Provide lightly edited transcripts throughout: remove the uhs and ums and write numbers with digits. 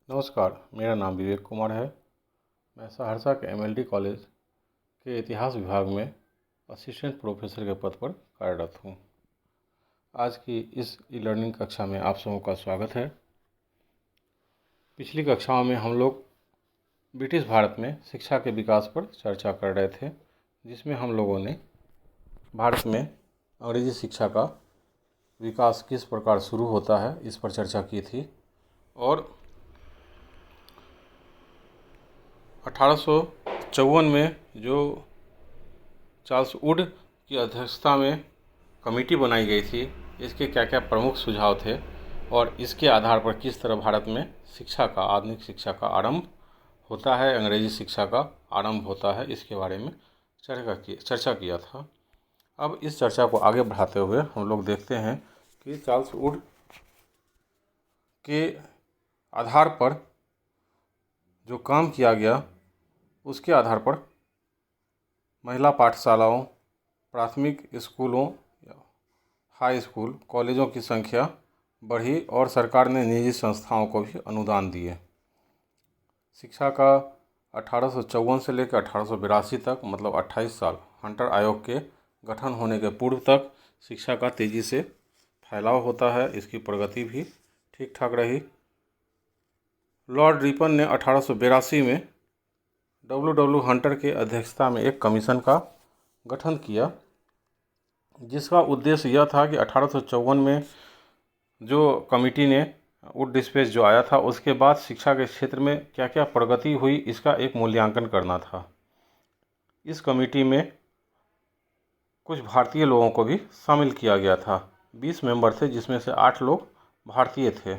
नमस्कार, मेरा नाम विवेक कुमार है। मैं सहरसा के एमएलडी कॉलेज के इतिहास विभाग में असिस्टेंट प्रोफेसर के पद पर कार्यरत हूँ। आज की इस ई लर्निंग कक्षा में आप सबों का स्वागत है। पिछली कक्षाओं में हम लोग ब्रिटिश भारत में शिक्षा के विकास पर चर्चा कर रहे थे, जिसमें हम लोगों ने भारत में अंग्रेजी शिक्षा का विकास किस प्रकार शुरू होता है इस पर चर्चा की थी। और 1854 में जो चार्ल्स वुड की अध्यक्षता में कमेटी बनाई गई थी, इसके क्या क्या प्रमुख सुझाव थे और इसके आधार पर किस तरह भारत में शिक्षा का, आधुनिक शिक्षा का आरंभ होता है, अंग्रेजी शिक्षा का आरंभ होता है, इसके बारे में चर्चा किया था। अब इस चर्चा को आगे बढ़ाते हुए हम लोग देखते हैं कि चार्ल्स वुड के आधार पर जो काम किया गया, उसके आधार पर महिला पाठशालाओं, प्राथमिक स्कूलों, हाई स्कूल, कॉलेजों की संख्या बढ़ी और सरकार ने निजी संस्थाओं को भी अनुदान दिए। शिक्षा का 1854 से लेकर 1882 तक, मतलब 28 साल, हंटर आयोग के गठन होने के पूर्व तक शिक्षा का तेज़ी से फैलाव होता है। इसकी प्रगति भी ठीक ठाक रही। लॉर्ड रिपन ने 1882 में डब्ल्यू हंटर के अध्यक्षता में एक कमीशन का गठन किया, जिसका उद्देश्य यह था कि 1854 में जो कमेटी ने वुड डिस्पैच जो आया था, उसके बाद शिक्षा के क्षेत्र में क्या क्या प्रगति हुई, इसका एक मूल्यांकन करना था। इस कमेटी में कुछ भारतीय लोगों को भी शामिल किया गया था। 20 मेंबर थे, जिसमें से 8 लोग भारतीय थे।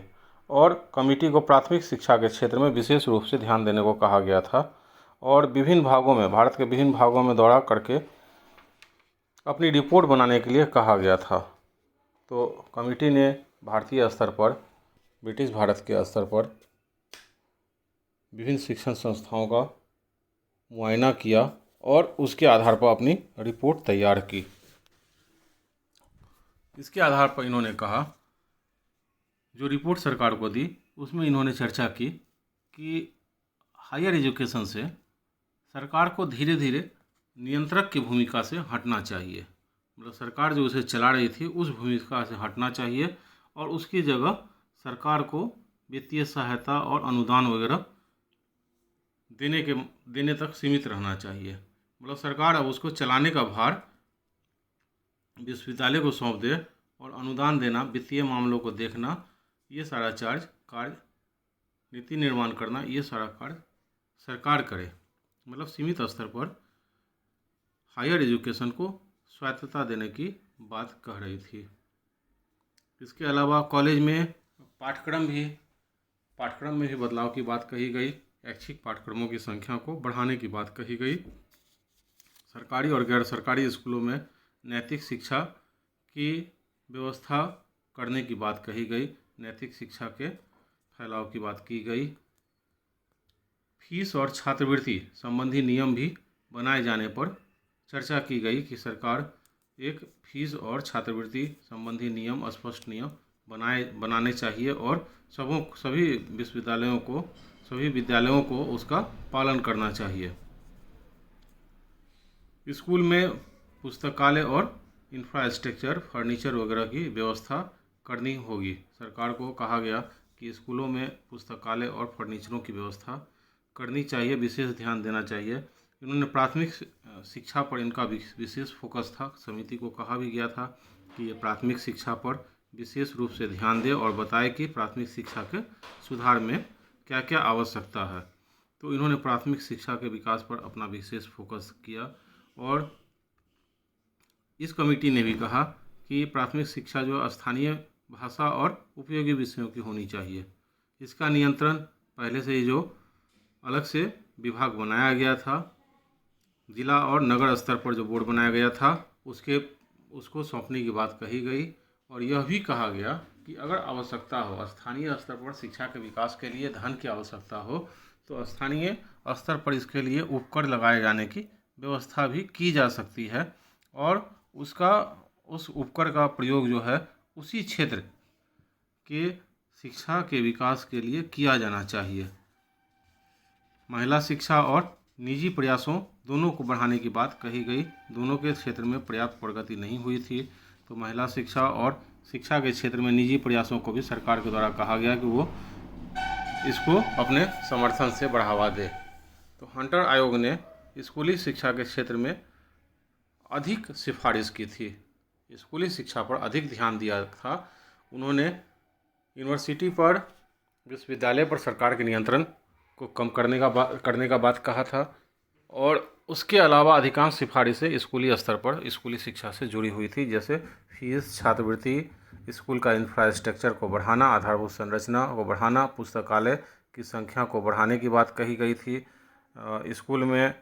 और कमेटी को प्राथमिक शिक्षा के क्षेत्र में विशेष रूप से ध्यान देने को कहा गया था और विभिन्न भागों में, भारत के विभिन्न भागों में दौरा करके अपनी रिपोर्ट बनाने के लिए कहा गया था। तो कमेटी ने भारतीय स्तर पर, ब्रिटिश भारत के स्तर पर विभिन्न शिक्षण संस्थाओं का मुआयना किया और उसके आधार पर अपनी रिपोर्ट तैयार की। इसके आधार पर इन्होंने कहा, जो रिपोर्ट सरकार को दी उसमें इन्होंने चर्चा की कि हायर एजुकेशन से सरकार को धीरे धीरे नियंत्रक की भूमिका से हटना चाहिए। मतलब सरकार जो उसे चला रही थी उस भूमिका से हटना चाहिए और उसकी जगह सरकार को वित्तीय सहायता और अनुदान वगैरह देने तक सीमित रहना चाहिए। मतलब सरकार अब उसको चलाने का भार विश्वविद्यालय को सौंप दे और अनुदान देना, वित्तीय मामलों को देखना, ये सारा कार्य, नीति निर्माण करना, ये सारा कार्य सरकार करे। मतलब सीमित स्तर पर हायर एजुकेशन को स्वायत्तता देने की बात कह रही थी। इसके अलावा कॉलेज में पाठ्यक्रम में भी बदलाव की बात कही गई। ऐच्छिक पाठ्यक्रमों की संख्या को बढ़ाने की बात कही गई। सरकारी और गैर सरकारी स्कूलों में नैतिक शिक्षा की व्यवस्था करने की बात कही गई। नैतिक शिक्षा के फैलाव की बात की गई। फीस और छात्रवृत्ति संबंधी नियम भी बनाए जाने पर चर्चा की गई कि सरकार एक फीस और छात्रवृत्ति संबंधी नियम, स्पष्ट नियम बनाने चाहिए और सभी विद्यालयों को उसका पालन करना चाहिए। स्कूल में पुस्तकालय और इंफ्रास्ट्रक्चर, फर्नीचर वगैरह की व्यवस्था करनी होगी। सरकार को कहा गया कि स्कूलों में पुस्तकालय और फर्नीचरों की व्यवस्था करनी चाहिए, विशेष ध्यान देना चाहिए। इन्होंने प्राथमिक शिक्षा पर इनका विशेष फोकस था। समिति को कहा भी गया था कि ये प्राथमिक शिक्षा पर विशेष रूप से ध्यान दे और बताए कि प्राथमिक शिक्षा के सुधार में क्या क्या आवश्यकता है। तो इन्होंने प्राथमिक शिक्षा के विकास पर अपना विशेष फोकस किया। और इस कमेटी ने भी कहा कि प्राथमिक शिक्षा जो स्थानीय भाषा और उपयोगी विषयों की होनी चाहिए। इसका नियंत्रण पहले से ही जो अलग से विभाग बनाया गया था, जिला और नगर स्तर पर जो बोर्ड बनाया गया था, उसको सौंपने की बात कही गई। और यह भी कहा गया कि अगर आवश्यकता हो, स्थानीय स्तर पर शिक्षा के विकास के लिए धन की आवश्यकता हो, तो स्थानीय स्तर पर इसके लिए उपकर लगाए जाने की व्यवस्था भी की जा सकती है और उस उपकर का प्रयोग जो है उसी क्षेत्र के शिक्षा के विकास के लिए किया जाना चाहिए। महिला शिक्षा और निजी प्रयासों दोनों को बढ़ाने की बात कही गई। दोनों के क्षेत्र में पर्याप्त प्रगति नहीं हुई थी, तो महिला शिक्षा और शिक्षा के क्षेत्र में निजी प्रयासों को भी सरकार के द्वारा कहा गया कि वो इसको अपने समर्थन से बढ़ावा दे। तो हंटर आयोग ने स्कूली शिक्षा के क्षेत्र में अधिक सिफारिश की थी, स्कूली शिक्षा पर अधिक ध्यान दिया था। उन्होंने यूनिवर्सिटी पर, विश्वविद्यालय पर सरकार के नियंत्रण को कम करने का बात कहा था, और उसके अलावा अधिकांश सिफारिशें स्कूली स्तर पर स्कूली शिक्षा से जुड़ी हुई थी, जैसे फीस, छात्रवृत्ति, स्कूल का इंफ्रास्ट्रक्चर को बढ़ाना, आधारभूत संरचना को बढ़ाना, पुस्तकालय की संख्या को बढ़ाने की बात कही गई थी। स्कूल में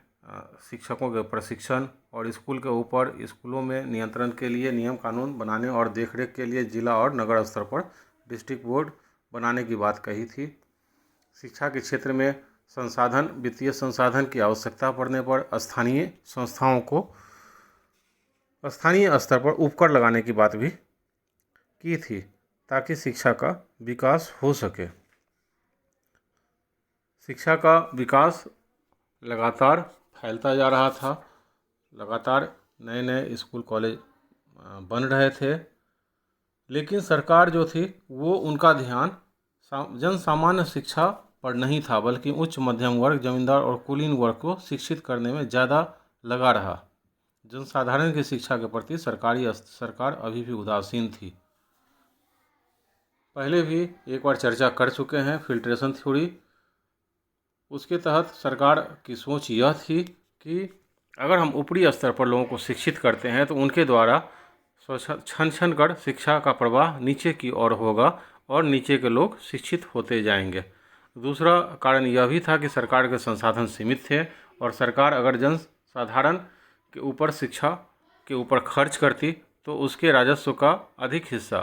शिक्षकों के प्रशिक्षण और स्कूल के ऊपर स्कूलों में नियंत्रण के लिए नियम कानून बनाने और देखरेख के लिए जिला और नगर स्तर पर डिस्ट्रिक्ट बोर्ड बनाने की बात कही थी। शिक्षा के क्षेत्र में संसाधन, वित्तीय संसाधन की आवश्यकता पड़ने पर स्थानीय संस्थाओं को स्थानीय स्तर पर उपकर लगाने की बात भी की थी, ताकि शिक्षा का विकास हो सके। शिक्षा का विकास लगातार फैलता जा रहा था, लगातार नए नए स्कूल कॉलेज बन रहे थे, लेकिन सरकार जो थी वो उनका ध्यान जन सामान्य शिक्षा पर नहीं था, बल्कि उच्च मध्यम वर्ग, जमींदार और कुलीन वर्ग को शिक्षित करने में ज़्यादा लगा रहा। जनसाधारण की शिक्षा के प्रति सरकार अभी भी उदासीन थी। पहले भी एक बार चर्चा कर चुके हैं फिल्ट्रेशन थ्योरी। उसके तहत सरकार की सोच यह थी कि अगर हम ऊपरी स्तर पर लोगों को शिक्षित करते हैं तो उनके द्वारा छन छन कर शिक्षा का प्रवाह नीचे की ओर होगा और नीचे के लोग शिक्षित होते जाएंगे। दूसरा कारण यह भी था कि सरकार के संसाधन सीमित थे, और सरकार अगर जनसाधारण के ऊपर शिक्षा के ऊपर खर्च करती तो उसके राजस्व का अधिक हिस्सा,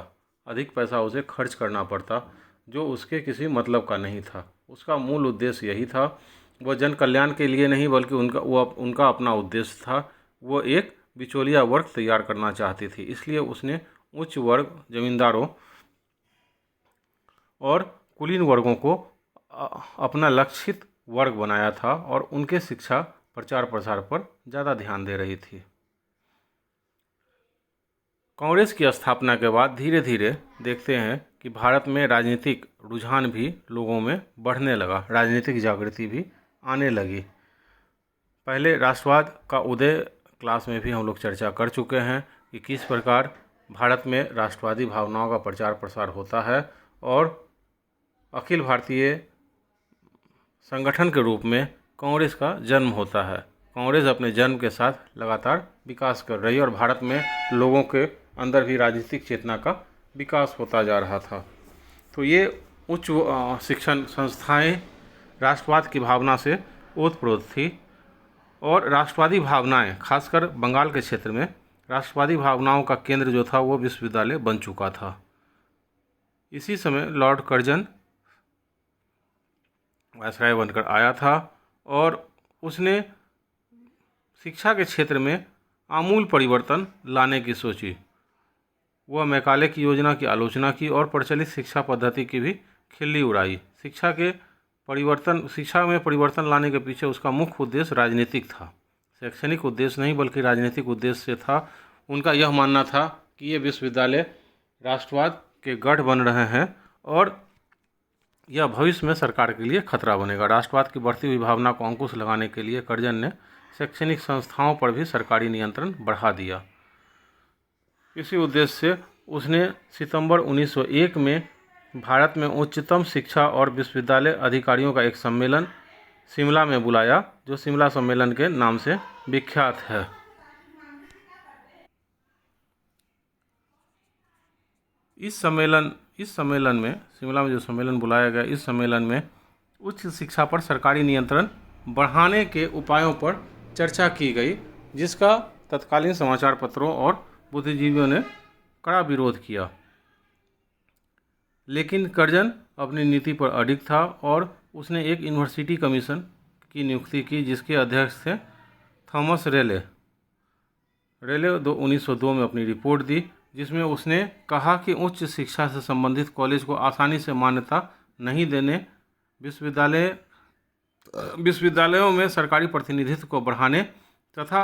अधिक पैसा उसे खर्च करना पड़ता, जो उसके किसी मतलब का नहीं था। उसका मूल उद्देश्य यही था, वह जन कल्याण के लिए नहीं, बल्कि उनका अपना उद्देश्य था। वो एक बिचौलिया वर्ग तैयार करना चाहती थी, इसलिए उसने उच्च वर्ग, जमींदारों और कुलीन वर्गों को अपना लक्षित वर्ग बनाया था और उनके शिक्षा प्रचार प्रसार पर ज़्यादा ध्यान दे रही थी। कांग्रेस की स्थापना के बाद धीरे धीरे देखते हैं कि भारत में राजनीतिक रुझान भी लोगों में बढ़ने लगा, राजनीतिक जागृति भी आने लगी। पहले राष्ट्रवाद का उदय क्लास में भी हम लोग चर्चा कर चुके हैं कि किस प्रकार भारत में राष्ट्रवादी भावनाओं का प्रचार प्रसार होता है, और अखिल भारतीय संगठन के रूप में कांग्रेस का जन्म होता है। कांग्रेस अपने जन्म के साथ लगातार विकास कर रही है और भारत में लोगों के अंदर भी राजनीतिक चेतना का विकास होता जा रहा था। तो ये उच्च शिक्षण संस्थाएं राष्ट्रवाद की भावना से ओतप्रोत थी, और राष्ट्रवादी भावनाएं, खासकर बंगाल के क्षेत्र में राष्ट्रवादी भावनाओं का केंद्र जो था वो विश्वविद्यालय बन चुका था। इसी समय लॉर्ड कर्जन वायसराय बनकर आया था और उसने शिक्षा के क्षेत्र में आमूल परिवर्तन लाने की सोची। वह मैकाले की योजना की आलोचना की और प्रचलित शिक्षा पद्धति की भी खिल्ली उड़ाई। शिक्षा में परिवर्तन लाने के पीछे उसका मुख्य उद्देश्य राजनीतिक था, शैक्षणिक उद्देश्य नहीं बल्कि राजनीतिक उद्देश्य से था। उनका यह मानना था कि ये विश्वविद्यालय राष्ट्रवाद के गढ़ बन रहे हैं और यह भविष्य में सरकार के लिए खतरा बनेगा। राष्ट्रवाद की बढ़ती हुई भावना को अंकुश लगाने के लिए कर्जन ने शैक्षणिक संस्थाओं पर भी सरकारी नियंत्रण बढ़ा दिया। इसी उद्देश्य से उसने सितंबर 1901 में भारत में उच्चतम शिक्षा और विश्वविद्यालय अधिकारियों का एक सम्मेलन शिमला में बुलाया, जो शिमला सम्मेलन के नाम से विख्यात है। इस सम्मेलन में, शिमला में जो सम्मेलन बुलाया गया, इस सम्मेलन में उच्च शिक्षा पर सरकारी नियंत्रण बढ़ाने के उपायों पर चर्चा की गई, जिसका तत्कालीन समाचार पत्रों और बुद्धिजीवियों ने कड़ा विरोध किया। लेकिन कर्जन अपनी नीति पर अडिग था और उसने एक यूनिवर्सिटी कमीशन की नियुक्ति की, जिसके अध्यक्ष थे थॉमस रेले। 1902 में अपनी रिपोर्ट दी, जिसमें उसने कहा कि उच्च शिक्षा से संबंधित कॉलेज को आसानी से मान्यता नहीं देने, विश्वविद्यालयों में सरकारी प्रतिनिधित्व को बढ़ाने तथा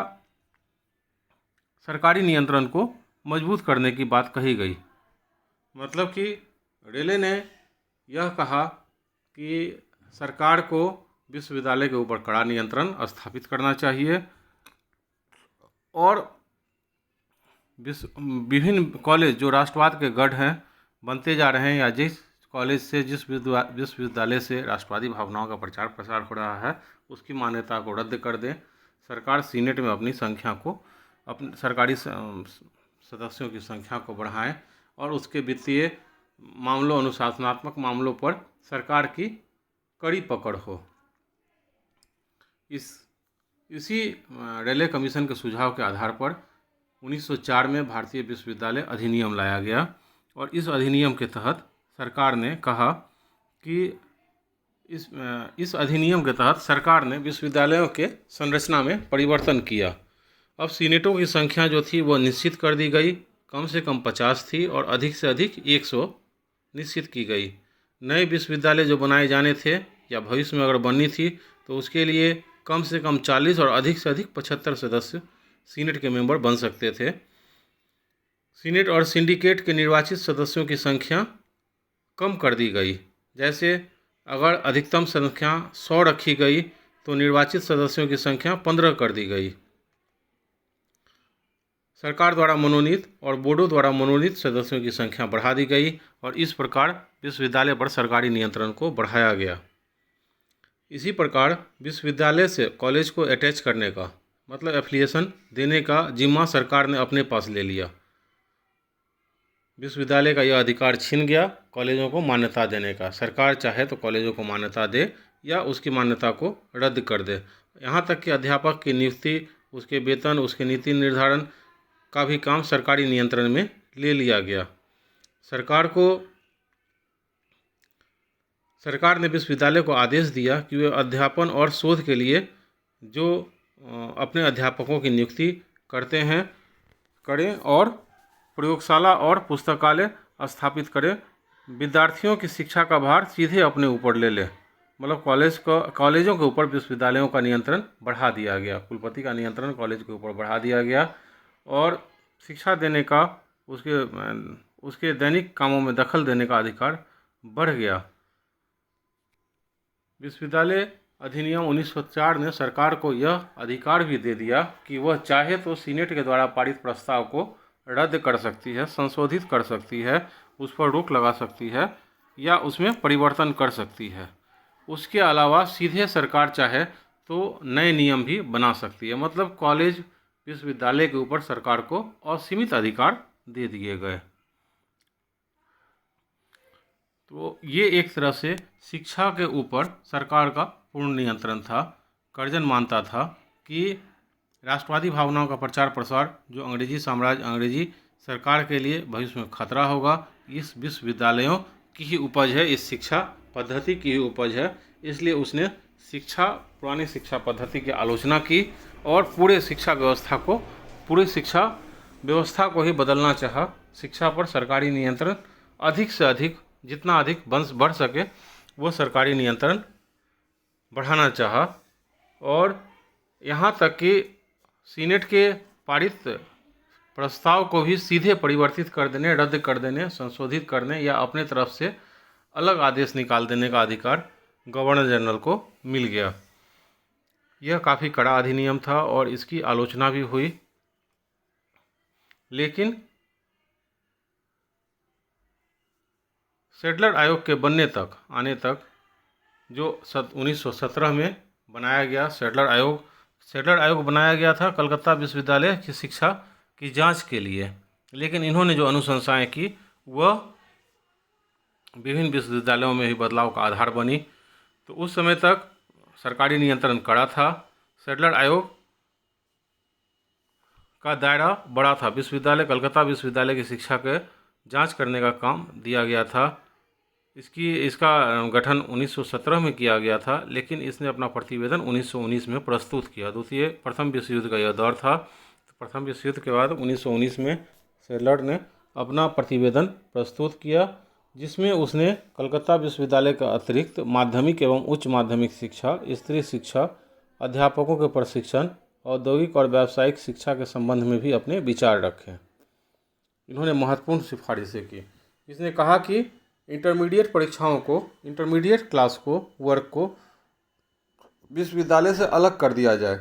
सरकारी नियंत्रण को मजबूत करने की बात कही गई। मतलब कि रेले ने यह कहा कि सरकार को विश्वविद्यालय के ऊपर कड़ा नियंत्रण स्थापित करना चाहिए और विभिन्न कॉलेज जो राष्ट्रवाद के गढ़ हैं बनते जा रहे हैं, या जिस कॉलेज से जिस विश्वविद्यालय से राष्ट्रवादी भावनाओं का प्रचार प्रसार हो रहा है, उसकी मान्यता को रद्द कर दें। सरकार सीनेट में अपनी संख्या को, अपने सरकारी सदस्यों की संख्या को बढ़ाएं और उसके वित्तीय मामलों, अनुशासनात्मक मामलों पर सरकार की कड़ी पकड़ हो। इसी रेले कमीशन के सुझाव के आधार पर 1904 में भारतीय विश्वविद्यालय अधिनियम लाया गया और इस अधिनियम के तहत सरकार ने कहा कि इस अधिनियम के तहत सरकार ने विश्वविद्यालयों के संरचना में परिवर्तन किया। अब सीनेटों की संख्या जो थी वो निश्चित कर दी गई, कम से कम 50 थी और अधिक से अधिक 100 निश्चित की गई। नए विश्वविद्यालय जो बनाए जाने थे या भविष्य में अगर बननी थी तो उसके लिए कम से कम 40 और अधिक से अधिक 75 सदस्य सीनेट के मेंबर बन सकते थे। सीनेट और सिंडिकेट के निर्वाचित सदस्यों की संख्या कम कर दी गई। जैसे अगर अधिकतम संख्या 100 रखी गई तो निर्वाचित सदस्यों की संख्या 15 कर दी गई। सरकार द्वारा मनोनीत और बोर्डों द्वारा मनोनीत सदस्यों की संख्या बढ़ा दी गई और इस प्रकार विश्वविद्यालय पर सरकारी नियंत्रण को बढ़ाया गया। इसी प्रकार विश्वविद्यालय से कॉलेज को अटैच करने का, मतलब एफिलिएशन देने का जिम्मा सरकार ने अपने पास ले लिया। विश्वविद्यालय का यह अधिकार छिन गया कॉलेजों को मान्यता देने का। सरकार चाहे तो कॉलेजों को मान्यता दे या उसकी मान्यता को रद्द कर दे। यहाँ तक कि अध्यापक की नियुक्ति, उसके वेतन, उसके नीति निर्धारण का भी काम सरकारी नियंत्रण में ले लिया गया। सरकार ने विश्वविद्यालय को आदेश दिया कि वे अध्यापन और शोध के लिए जो अपने अध्यापकों की नियुक्ति करें और प्रयोगशाला और पुस्तकालय स्थापित करें। विद्यार्थियों की शिक्षा का भार सीधे अपने ऊपर ले लें। मतलब कॉलेजों के ऊपर विश्वविद्यालयों का नियंत्रण बढ़ा दिया गया, कुलपति का नियंत्रण कॉलेज के ऊपर बढ़ा दिया गया और शिक्षा देने का, उसके दैनिक कामों में दखल देने का अधिकार बढ़ गया। विश्वविद्यालय अधिनियम 1904 ने सरकार को यह अधिकार भी दे दिया कि वह चाहे तो सीनेट के द्वारा पारित प्रस्ताव को रद्द कर सकती है, संशोधित कर सकती है, उस पर रोक लगा सकती है या उसमें परिवर्तन कर सकती है। उसके अलावा सीधे सरकार चाहे तो नए नियम भी बना सकती है। मतलब कॉलेज, विश्वविद्यालय के ऊपर सरकार को असीमित अधिकार दे दिए गए। तो ये एक तरह से शिक्षा के ऊपर सरकार का पूर्ण नियंत्रण था। कर्जन मानता था कि राष्ट्रवादी भावनाओं का प्रचार प्रसार जो अंग्रेजी साम्राज्य, अंग्रेजी सरकार के लिए भविष्य में खतरा होगा, इस विश्वविद्यालयों की ही उपज है, इस शिक्षा पद्धति की ही उपज है। इसलिए उसने पुरानी शिक्षा पद्धति की आलोचना की और पूरे शिक्षा व्यवस्था को ही बदलना चाहा। शिक्षा पर सरकारी नियंत्रण अधिक से अधिक, जितना अधिक बढ़ सके वो सरकारी नियंत्रण बढ़ाना चाहा और यहाँ तक कि सीनेट के पारित प्रस्ताव को भी सीधे परिवर्तित कर देने, रद्द कर देने, संशोधित करने या अपने तरफ से अलग आदेश निकाल देने का अधिकार गवर्नर जनरल को मिल गया। यह काफ़ी कड़ा अधिनियम था और इसकी आलोचना भी हुई, लेकिन सैडलर आयोग के आने तक जो 1917 में बनाया गया सैडलर आयोग बनाया गया था कलकत्ता विश्वविद्यालय की शिक्षा की जांच के लिए। लेकिन इन्होंने जो अनुशंसाएं की वह विभिन्न विश्वविद्यालयों में भी बदलाव का आधार बनी। तो उस समय तक सरकारी नियंत्रण कड़ा था। सैडलर आयोग का दायरा बड़ा था। कलकत्ता विश्वविद्यालय की शिक्षा के जांच करने का काम दिया गया था। इसका गठन 1917 में किया गया था, लेकिन इसने अपना प्रतिवेदन 1919 में प्रस्तुत किया। प्रथम विश्व युद्ध का यह दौर था। तो प्रथम विश्व युद्ध के बाद 1919 में सैडलर ने अपना प्रतिवेदन प्रस्तुत किया, जिसमें उसने कलकत्ता विश्वविद्यालय का अतिरिक्त माध्यमिक एवं उच्च माध्यमिक शिक्षा, स्त्री शिक्षा, अध्यापकों के प्रशिक्षण, औद्योगिक और व्यावसायिक शिक्षा के संबंध में भी अपने विचार रखे। इन्होंने महत्वपूर्ण सिफारिशें की। इसने कहा कि इंटरमीडिएट परीक्षाओं को, इंटरमीडिएट क्लास को, वर्ग को विश्वविद्यालय से अलग कर दिया जाए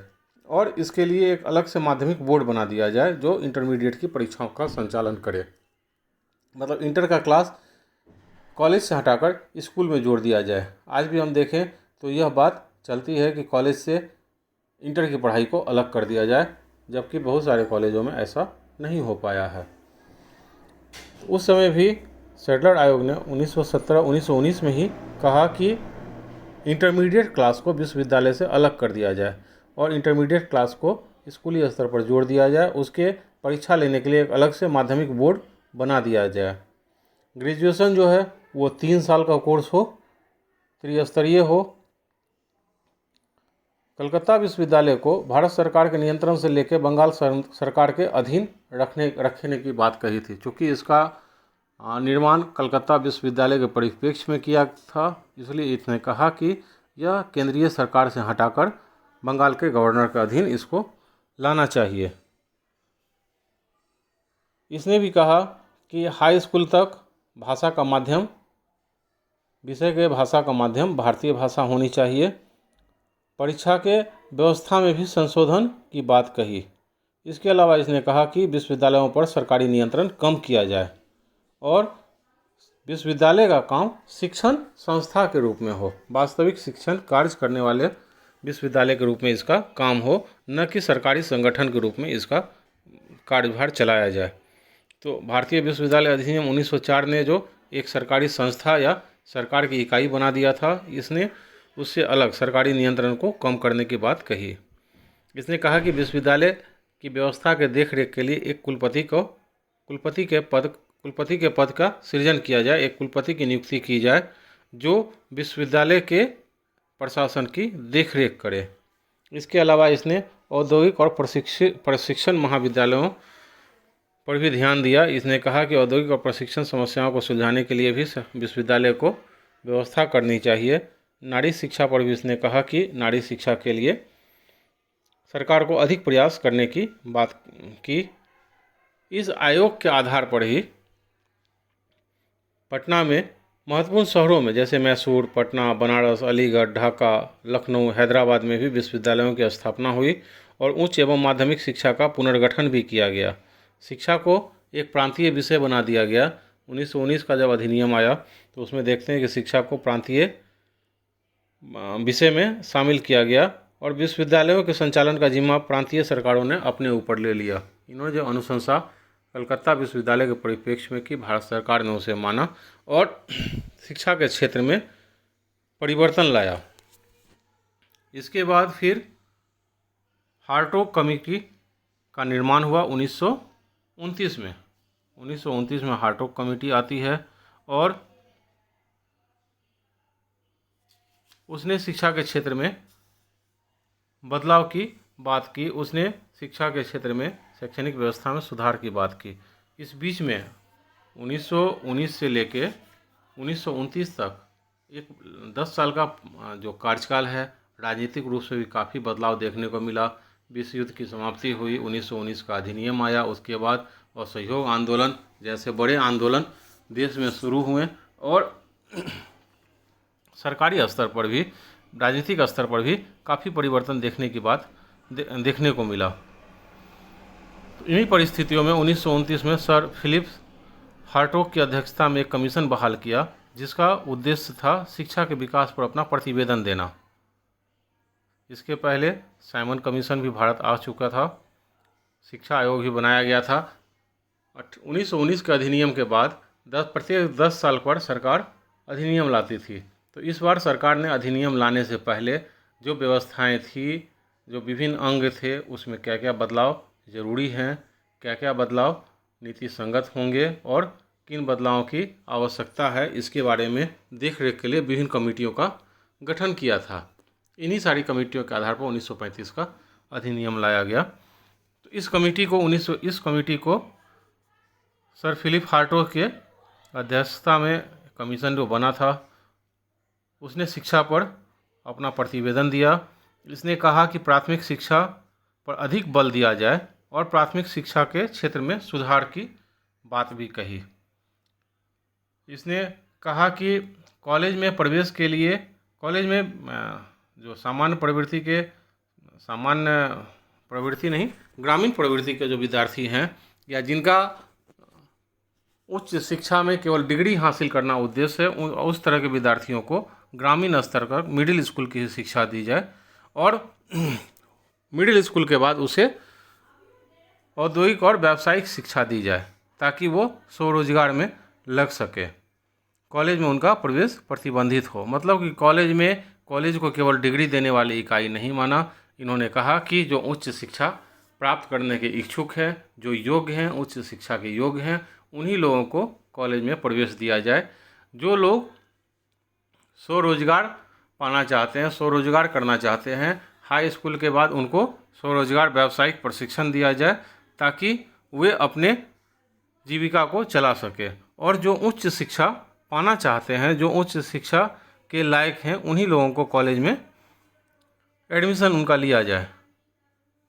और इसके लिए एक अलग से माध्यमिक बोर्ड बना दिया जाए जो इंटरमीडिएट की परीक्षाओं का संचालन करे। मतलब इंटर का क्लास कॉलेज से हटाकर स्कूल में जोड़ दिया जाए। आज भी हम देखें तो यह बात चलती है कि कॉलेज से इंटर की पढ़ाई को अलग कर दिया जाए, जबकि बहुत सारे कॉलेजों में ऐसा नहीं हो पाया है। उस समय भी सैडलर आयोग ने 1919 में ही कहा कि इंटरमीडिएट क्लास को विश्वविद्यालय से अलग कर दिया जाए और इंटरमीडिएट क्लास को स्कूली स्तर पर जोड़ दिया जाए। उसके परीक्षा लेने के लिए एक अलग से माध्यमिक बोर्ड बना दिया जाए। ग्रेजुएशन जो है वो 3 साल का कोर्स हो, त्रिस्तरीय हो। कलकत्ता विश्वविद्यालय को भारत सरकार के नियंत्रण से लेकर बंगाल सरकार के अधीन रखने की बात कही थी। चूँकि इसका निर्माण कलकत्ता विश्वविद्यालय के परिप्रेक्ष्य में किया था, इसलिए इसने कहा कि यह केंद्रीय सरकार से हटाकर बंगाल के गवर्नर के अधीन इसको लाना चाहिए। इसने भी कहा कि हाई स्कूल तक भाषा का माध्यम, विषय के भाषा का माध्यम भारतीय भाषा होनी चाहिए। परीक्षा के व्यवस्था में भी संशोधन की बात कही। इसके अलावा इसने कहा कि विश्वविद्यालयों पर सरकारी नियंत्रण कम किया जाए और विश्वविद्यालय का काम शिक्षण संस्था के रूप में हो, वास्तविक शिक्षण कार्य करने वाले विश्वविद्यालय के रूप में इसका काम हो, न कि सरकारी संगठन के रूप में इसका कार्यभार चलाया जाए। तो भारतीय विश्वविद्यालय अधिनियम 1904 ने जो एक सरकारी संस्था या सरकार की इकाई बना दिया था, इसने उससे अलग सरकारी नियंत्रण को कम करने की बात कही। इसने कहा कि विश्वविद्यालय की व्यवस्था के देखरेख के लिए एक कुलपति के पद का सृजन किया जाए, एक कुलपति की नियुक्ति की जाए जो विश्वविद्यालय के प्रशासन की देखरेख करे। इसके अलावा इसने औद्योगिक और प्रशिक्षण महाविद्यालयों पर भी ध्यान दिया। इसने कहा कि औद्योगिक और प्रशिक्षण समस्याओं को सुलझाने के लिए भी विश्वविद्यालय को व्यवस्था करनी चाहिए। नारी शिक्षा पर भी इसने कहा कि नारी शिक्षा के लिए सरकार को अधिक प्रयास करने की बात की। इस आयोग के आधार पर ही पटना में महत्वपूर्ण शहरों में जैसे मैसूर, पटना, बनारस, अलीगढ़, ढाका, लखनऊ, हैदराबाद में भी विश्वविद्यालयों की स्थापना हुई और उच्च एवं माध्यमिक शिक्षा का पुनर्गठन भी किया गया। शिक्षा को एक प्रांतीय विषय बना दिया गया। 1919 का जब अधिनियम आया तो उसमें देखते हैं कि शिक्षा को प्रांतीय विषय में शामिल किया गया और विश्वविद्यालयों के संचालन का जिम्मा प्रांतीय सरकारों ने अपने ऊपर ले लिया। इन्होंने जो अनुशंसा कलकत्ता विश्वविद्यालय के परिप्रेक्ष्य में की, भारत सरकार ने उसे माना और शिक्षा के क्षेत्र में परिवर्तन लाया। इसके बाद फिर हार्टोग कमेटी का निर्माण हुआ 1929 में। 1929 में हार्टोग कमेटी आती है और उसने शिक्षा के क्षेत्र में बदलाव की बात की। उसने शिक्षा के क्षेत्र में शैक्षणिक व्यवस्था में सुधार की बात की। इस बीच में 1919 से लेके 1929 तक एक 10 साल का जो कार्यकाल है, राजनीतिक रूप से भी काफ़ी बदलाव देखने को मिला। विश्व युद्ध की समाप्ति हुई, 1919 का अधिनियम आया, उसके बाद असहयोग आंदोलन जैसे बड़े आंदोलन देश में शुरू हुए और सरकारी स्तर पर भी, राजनीतिक स्तर पर भी काफ़ी परिवर्तन देखने को मिला। तो इन्हीं परिस्थितियों में 1929 में सर फिलिप हार्टोग की अध्यक्षता में एक कमीशन बहाल किया जिसका उद्देश्य था शिक्षा के विकास पर अपना प्रतिवेदन देना। इसके पहले साइमन कमीशन भी भारत आ चुका था, शिक्षा आयोग भी बनाया गया था। 1919 के अधिनियम के बाद प्रत्येक 10 साल पर सरकार अधिनियम लाती थी। तो इस बार सरकार ने अधिनियम लाने से पहले जो व्यवस्थाएं थी, जो विभिन्न अंग थे, उसमें क्या क्या बदलाव ज़रूरी हैं, क्या क्या बदलाव नीति संगत होंगे और किन बदलावों की आवश्यकता है, इसके बारे में देख रेख के लिए विभिन्न कमेटियों का गठन किया था। इन्हीं सारी कमेटियों के आधार पर 1935 का अधिनियम लाया गया। तो इस कमेटी को सर फिलिप हार्टोग के अध्यक्षता में कमीशन जो बना था उसने शिक्षा पर अपना प्रतिवेदन दिया। इसने कहा कि प्राथमिक शिक्षा पर अधिक बल दिया जाए और प्राथमिक शिक्षा के क्षेत्र में सुधार की बात भी कही। इसने कहा कि कॉलेज में प्रवेश के लिए कॉलेज में जो सामान्य प्रवृत्ति नहीं, ग्रामीण प्रवृत्ति के जो विद्यार्थी हैं या जिनका उच्च शिक्षा में केवल डिग्री हासिल करना उद्देश्य है, उस तरह के विद्यार्थियों को ग्रामीण स्तर पर मिडिल स्कूल की शिक्षा दी जाए और मिडिल स्कूल के बाद उसे औद्योगिक और व्यावसायिक शिक्षा दी जाए ताकि वो स्वरोजगार में लग सके। कॉलेज में उनका प्रवेश प्रतिबंधित हो, मतलब कि कॉलेज को केवल डिग्री देने वाली इकाई नहीं माना। इन्होंने कहा कि जो उच्च शिक्षा प्राप्त करने के इच्छुक हैं, जो योग्य हैं, उच्च शिक्षा के योग्य हैं, उन्हीं लोगों को कॉलेज में प्रवेश दिया जाए। जो लोग स्वरोजगार पाना चाहते हैं, स्वरोजगार करना चाहते हैं, हाई स्कूल के बाद उनको स्वरोजगार व्यावसायिक प्रशिक्षण दिया जाए ताकि वे अपने जीविका को चला सके। और जो उच्च शिक्षा पाना चाहते हैं, जो उच्च शिक्षा के लायक हैं, उन्हीं लोगों को कॉलेज में एडमिशन उनका लिया जाए।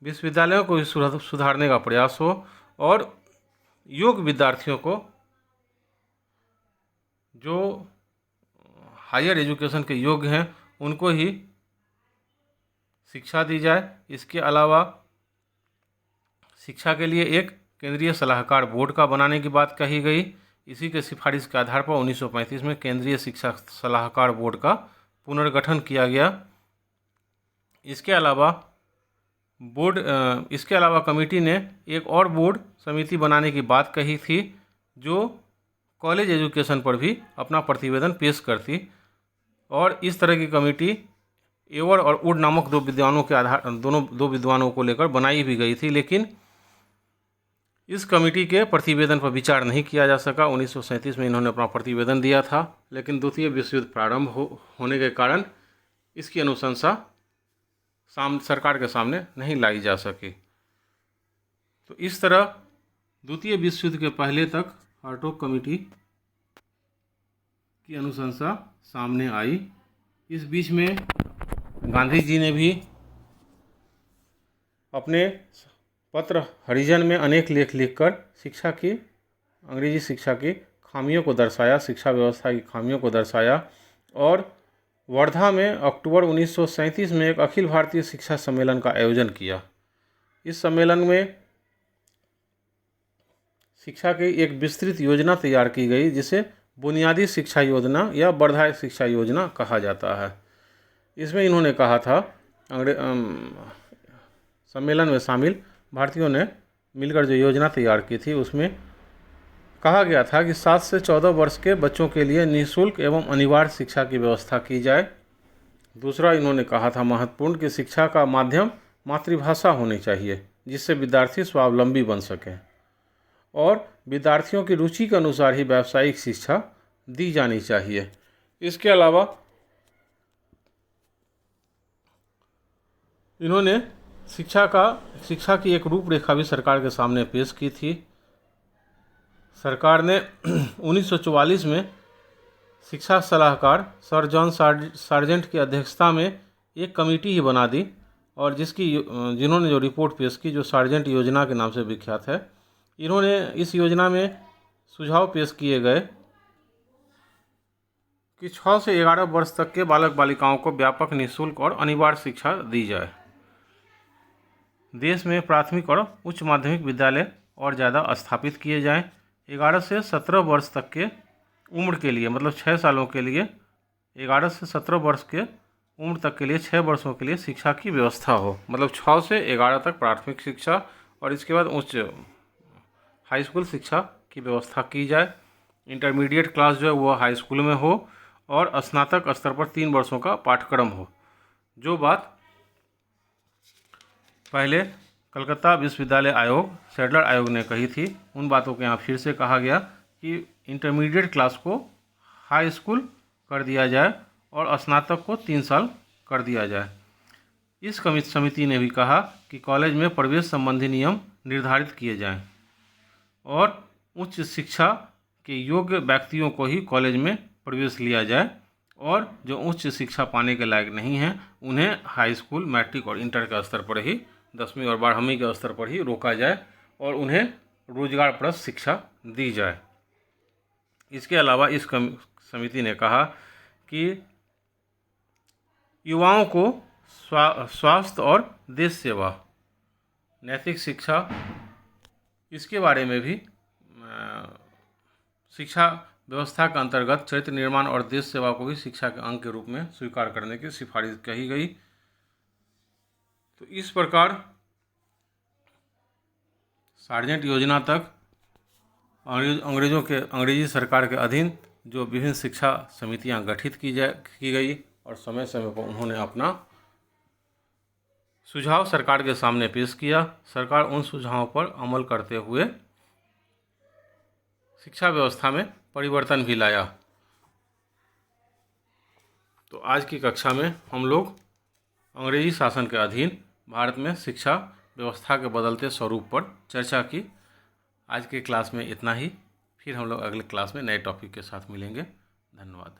विश्वविद्यालयों को सुधारने का प्रयास हो और योग्य विद्यार्थियों को जो हायर एजुकेशन के योग्य हैं उनको ही शिक्षा दी जाए। इसके अलावा शिक्षा के लिए एक केंद्रीय सलाहकार बोर्ड का बनाने की बात कही गई। इसी के सिफारिश के आधार पर 1935 में केंद्रीय शिक्षा सलाहकार बोर्ड का पुनर्गठन किया गया। इसके अलावा कमेटी ने एक और बोर्ड समिति बनाने की बात कही थी जो कॉलेज एजुकेशन पर भी अपना प्रतिवेदन पेश करती, और इस तरह की कमेटी एवर और वुड नामक दो विद्वानों को लेकर बनाई भी गई थी, लेकिन इस कमेटी के प्रतिवेदन पर विचार नहीं किया जा सका। 1937 में इन्होंने अपना प्रतिवेदन दिया था, लेकिन द्वितीय विश्व युद्ध प्रारंभ होने के कारण इसकी अनुशंसा सरकार के सामने नहीं लाई जा सकी। तो इस तरह द्वितीय विश्व युद्ध के पहले तक हार्टोग कमेटी की अनुशंसा सामने आई। इस बीच में गांधी जी ने भी अपने पत्र हरिजन में अनेक लेख लिखकर अंग्रेजी शिक्षा की खामियों को दर्शाया, शिक्षा व्यवस्था की खामियों को दर्शाया। और वर्धा में अक्टूबर 1937 में एक अखिल भारतीय शिक्षा सम्मेलन का आयोजन किया। इस सम्मेलन में शिक्षा की एक विस्तृत योजना तैयार की गई जिसे बुनियादी शिक्षा योजना या वर्धा शिक्षा योजना कहा जाता है। इसमें इन्होंने कहा था, सम्मेलन में शामिल भारतीयों ने मिलकर जो योजना तैयार की थी उसमें कहा गया था कि 7 से 14 वर्ष के बच्चों के लिए निःशुल्क एवं अनिवार्य शिक्षा की व्यवस्था की जाए। दूसरा इन्होंने कहा था महत्वपूर्ण कि शिक्षा का माध्यम मातृभाषा होनी चाहिए जिससे विद्यार्थी स्वावलंबी बन सकें, और विद्यार्थियों की रुचि के अनुसार ही व्यावसायिक शिक्षा दी जानी चाहिए। इसके अलावा इन्होंने शिक्षा की एक रूपरेखा भी सरकार के सामने पेश की थी। सरकार ने 1944 में शिक्षा सलाहकार सर जॉन सार्जेंट की अध्यक्षता में एक कमेटी ही बना दी, और जिन्होंने जो रिपोर्ट पेश की जो सार्जेंट योजना के नाम से विख्यात है। इन्होंने इस योजना में सुझाव पेश किए गए कि 6 से 11 वर्ष तक के बालक बालिकाओं को व्यापक निःशुल्क और अनिवार्य शिक्षा दी जाए। देश में प्राथमिक और उच्च माध्यमिक विद्यालय और ज़्यादा स्थापित किए जाएं। 11 से 17 वर्ष तक के उम्र के लिए, मतलब 6 सालों के लिए, 11 से 17 वर्ष के उम्र तक के लिए 6 वर्षों के लिए शिक्षा की व्यवस्था हो, मतलब 6 से 11 तक प्राथमिक शिक्षा और इसके बाद उच्च हाई स्कूल शिक्षा की व्यवस्था की जाए। इंटरमीडिएट क्लास जो है वो हाई स्कूल में हो और स्नातक स्तर पर 3 वर्षों का पाठ्यक्रम हो। जो बात पहले कलकत्ता विश्वविद्यालय आयोग, सैडलर आयोग ने कही थी, उन बातों को यहाँ फिर से कहा गया कि इंटरमीडिएट क्लास को हाई स्कूल कर दिया जाए और स्नातक को 3 साल कर दिया जाए। इस समिति ने भी कहा कि कॉलेज में प्रवेश संबंधी नियम निर्धारित किए जाएं और उच्च शिक्षा के योग्य व्यक्तियों को ही कॉलेज में प्रवेश लिया जाए और जो उच्च शिक्षा पाने के लायक नहीं हैं उन्हें हाई स्कूल, मैट्रिक और इंटर के स्तर पर ही, 10वीं और 12वीं के स्तर पर ही रोका जाए और उन्हें रोजगारप्रद शिक्षा दी जाए। इसके अलावा इस समिति ने कहा कि युवाओं को स्वास्थ्य और देश सेवा, नैतिक शिक्षा, इसके बारे में भी शिक्षा व्यवस्था के अंतर्गत चरित्र निर्माण और देश सेवा को भी शिक्षा के अंग के रूप में स्वीकार करने की सिफारिश कही गई। तो इस प्रकार सार्जेंट योजना तक अंग्रेजी सरकार के अधीन जो विभिन्न शिक्षा समितियां गठित की गई और समय समय पर उन्होंने अपना सुझाव सरकार के सामने पेश किया। सरकार उन सुझावों पर अमल करते हुए शिक्षा व्यवस्था में परिवर्तन भी लाया। तो आज की कक्षा में हम लोग अंग्रेजी शासन के अधीन भारत में शिक्षा व्यवस्था के बदलते स्वरूप पर चर्चा की। आज के क्लास में इतना ही, फिर हम लोग अगले क्लास में नए टॉपिक के साथ मिलेंगे। धन्यवाद।